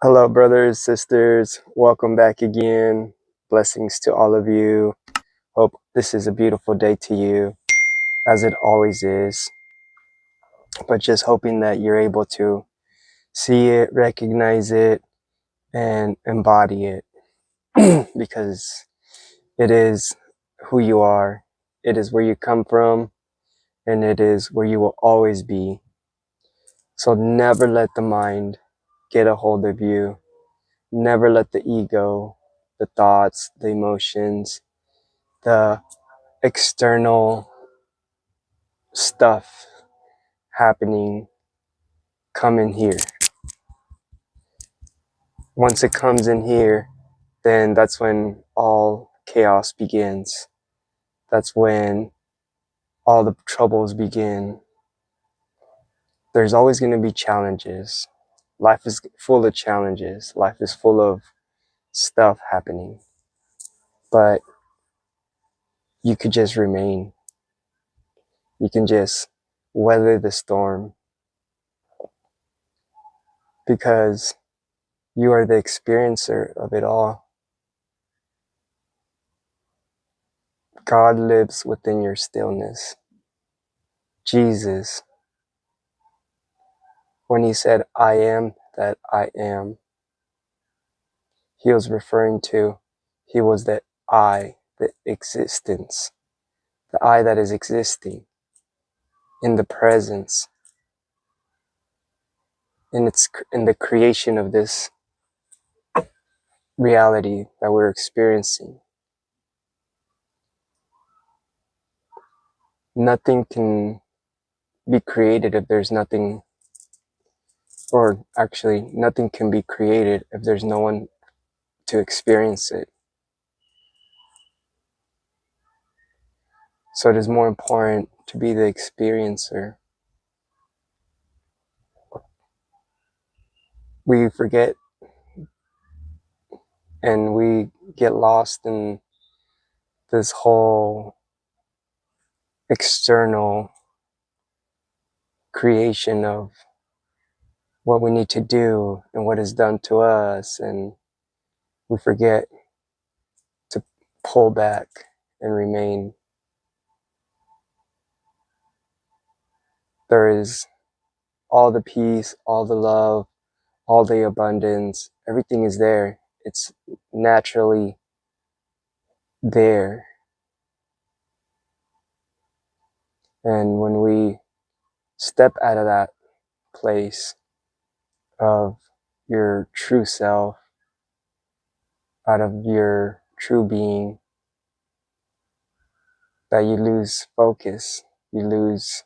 Hello, brothers, sisters. Welcome back again. Blessings to all of you. Hope this is a beautiful day to you, as it always is. But just hoping that you're able to see it, recognize it, and embody it because it is who you are, it is where you come from, and it is where you will always be. So never let the mind get a hold of you. Never let the ego, the thoughts, the emotions, the external stuff happening come in here. Once it comes in here, then that's when all chaos begins. That's when all the troubles begin. There's always going to be challenges. Life is full of challenges. Life is full of stuff happening. But you could just remain. You can just weather the storm because you are the experiencer of it all. God lives within your stillness. Jesus, when he said, I am that I am, he was referring to, he was the I, the existence, the I that is existing in the presence, in the creation of this reality that we're experiencing. Nothing can be created if there's nothing, or actually nothing can be created if there's no one to experience it. So it is more important to be the experiencer. We forget and we get lost in this whole external creation of what we need to do and what is done to us, and we forget to pull back and remain. There is all the peace, all the love, all the abundance, everything is there. It's naturally there. And when we step out of that place of your true self, out of your true being, that you lose focus, you lose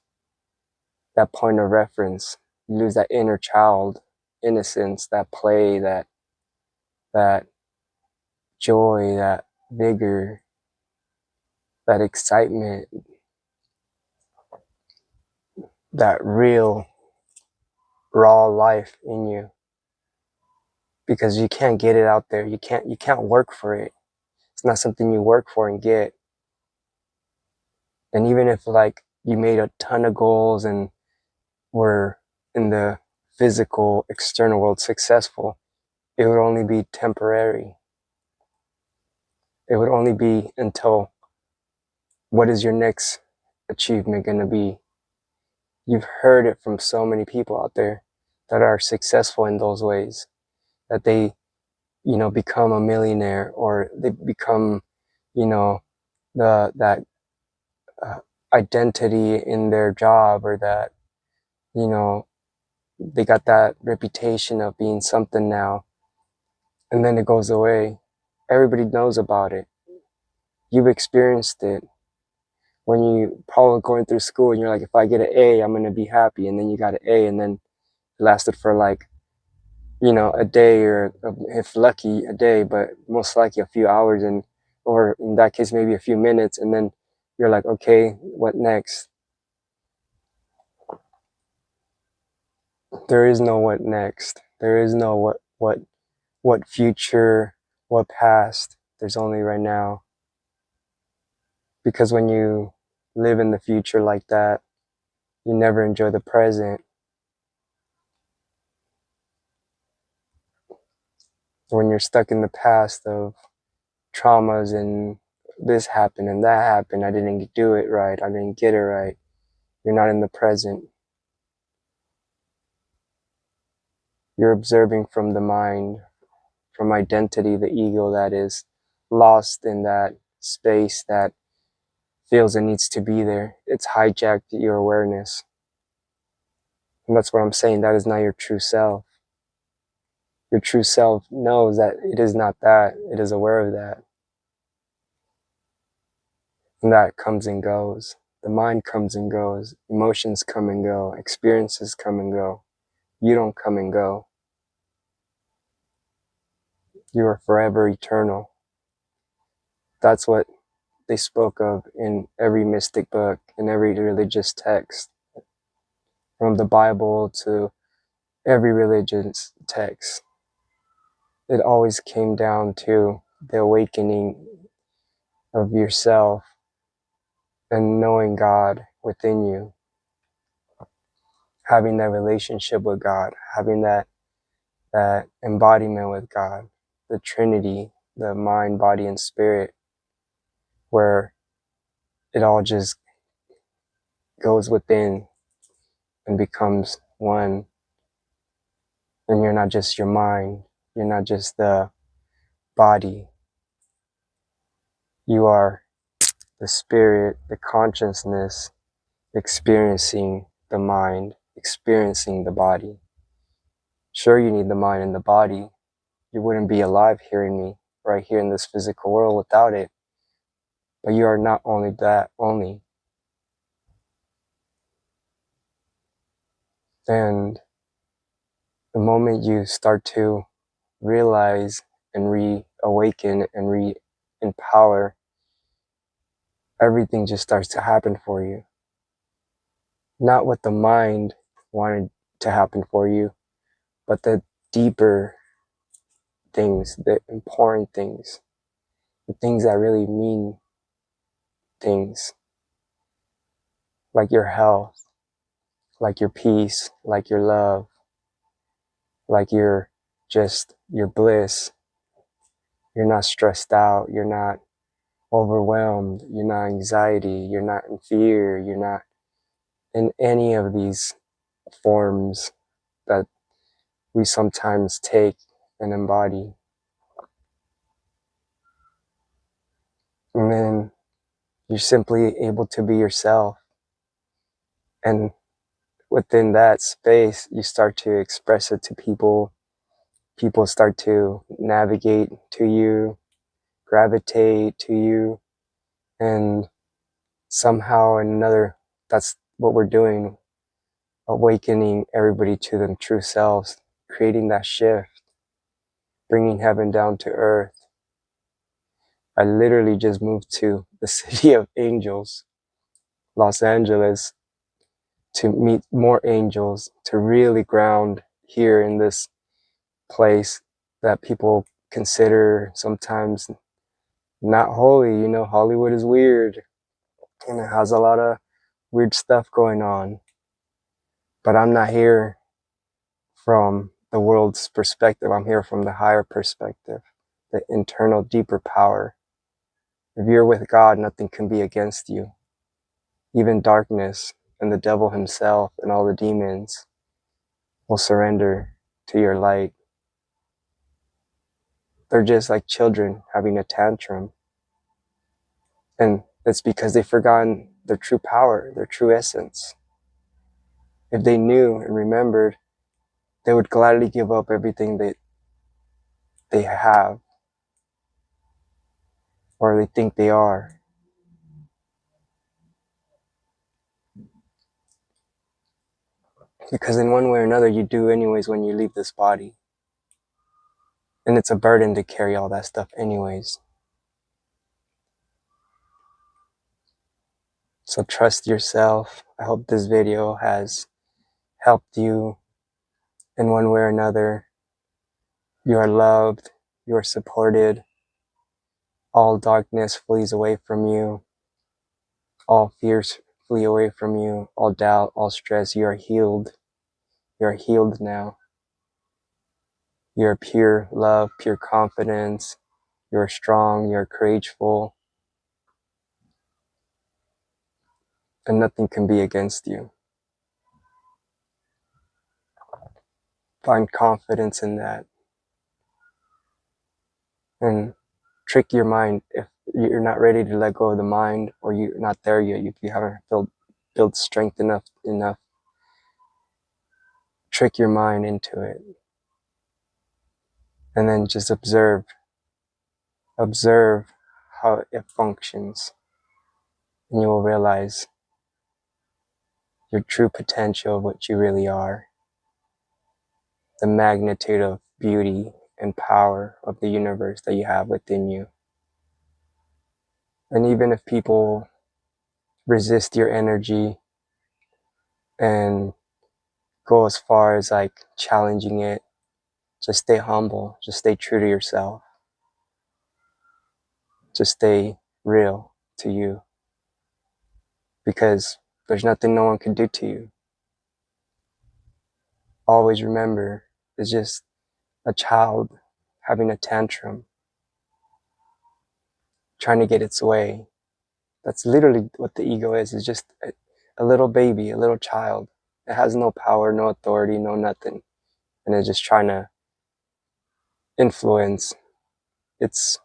that point of reference, you lose that inner child innocence, that play, that joy, that vigor, that excitement, that real raw life in you, because you can't get it out there. You can't work for it. It's not something you work for and get. And even if like you made a ton of goals and were in the physical external world successful, it would only be temporary. It would only be until, what is your next achievement going to be? You've heard it from so many people out there that are successful in those ways, that they, become a millionaire, or they become, that uh, identity in their job, or that, you know, they got that reputation of being something now, and then it goes away. Everybody knows about it. You've experienced it when you probably going through school and you're like, if I get an A, I'm going to be happy. And then you got an A, and then it lasted for like, a day, or if lucky, a day, but most likely a few hours, and, or in that case, maybe a few minutes. And then you're like, okay, what next? There is no what next. There is no what future, what past. There's only right now. Because when you live in the future like that, you never enjoy the present. When you're stuck in the past of traumas and this happened and that happened, I didn't do it right, I didn't get it right, you're not in the present. You're observing from the mind, from identity, the ego that is lost in that space that feels it needs to be there. It's hijacked your awareness. And that's what I'm saying. That is not your true self. Your true self knows that it is not that. It is aware of that. And that comes and goes. The mind comes and goes. Emotions come and go. Experiences come and go. You don't come and go. You are forever eternal. That's what they spoke of in every mystic book, in every religious text, from the Bible to every religion's text. It always came down to the awakening of yourself and knowing God within you, having that relationship with God, having that embodiment with God, the Trinity, the mind, body, and spirit, where it all just goes within and becomes one. And you're not just your mind, you're not just the body, you are the spirit, the consciousness, experiencing the mind, experiencing the body. Sure, you need the mind and the body. You wouldn't be alive hearing me right here in this physical world without it. But you are not only that only. And the moment you start to realize and reawaken and re-empower, everything just starts to happen for you. Not what the mind wanted to happen for you, but the deeper things, the important things, the things that really mean things, like your health, like your peace, like your love, like your bliss. You're not stressed out, you're not overwhelmed, you're not anxiety, you're not in fear, you're not in any of these forms that we sometimes take and embody. And then you're simply able to be yourself. And within that space, you start to express it to people. People start to navigate to you, gravitate to you, and somehow or another, that's what we're doing, awakening everybody to them true selves, creating that shift, bringing heaven down to earth. I literally just moved to the city of angels, Los Angeles, to meet more angels, to really ground here in this place that people consider sometimes not holy. You know, Hollywood is weird and it has a lot of weird stuff going on. But I'm not here from the world's perspective. I'm here from the higher perspective, the internal, deeper power. If you're with God, nothing can be against you. Even darkness and the devil himself and all the demons will surrender to your light. They're just like children having a tantrum. And it's because they've forgotten their true power, their true essence. If they knew and remembered, they would gladly give up everything that they have or they think they are. Because in one way or another, you do anyways when you leave this body. And it's a burden to carry all that stuff anyways. So trust yourself. I hope this video has helped you in one way or another. You are loved. You are supported. All darkness flees away from you. All fears flee away from you. All doubt, all stress. You are healed. You are healed now. You're pure love, pure confidence. You're strong, you're courageful, and nothing can be against you. Find confidence in that and trick your mind. If you're not ready to let go of the mind, or you're not there yet, if you haven't built strength enough, trick your mind into it. And then just observe how it functions. And you will realize your true potential of what you really are, the magnitude of beauty and power of the universe that you have within you. And even if people resist your energy and go as far as like challenging it, just stay humble, just stay true to yourself, just stay real to you, because there's nothing no one can do to you. Always remember, it's just a child having a tantrum, trying to get its way. That's literally what the ego is. It's just a little baby, a little child. It has no power, no authority, no nothing. And it's just trying to influence its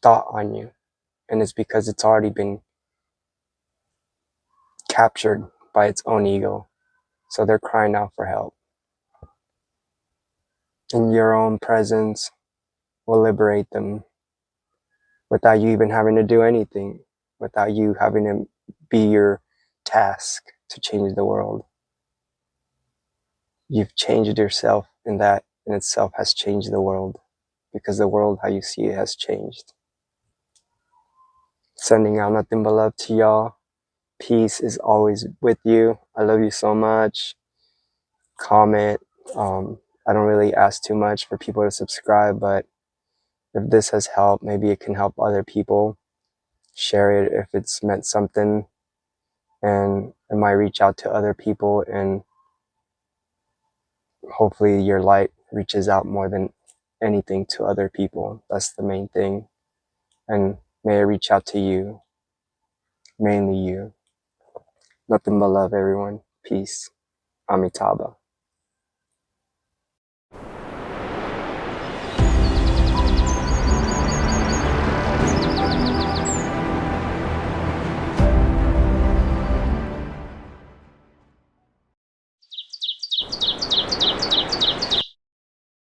thought on you. And it's because it's already been captured by its own ego. So they're crying out for help. And your own presence will liberate them without you even having to do anything, without you having to be your task to change the world. You've changed yourself, and that in itself has changed the world, because the world, how you see it, has changed. Sending out nothing but love to y'all. Peace is always with you. I love you so much. Comment. I don't really ask too much for people to subscribe, but if this has helped, maybe it can help other people. Share it if it's meant something, and it might reach out to other people, and hopefully your light reaches out more than anything to other people. That's the main thing. And may I reach out to you, mainly you. Nothing but love, everyone. Peace. Amitabha.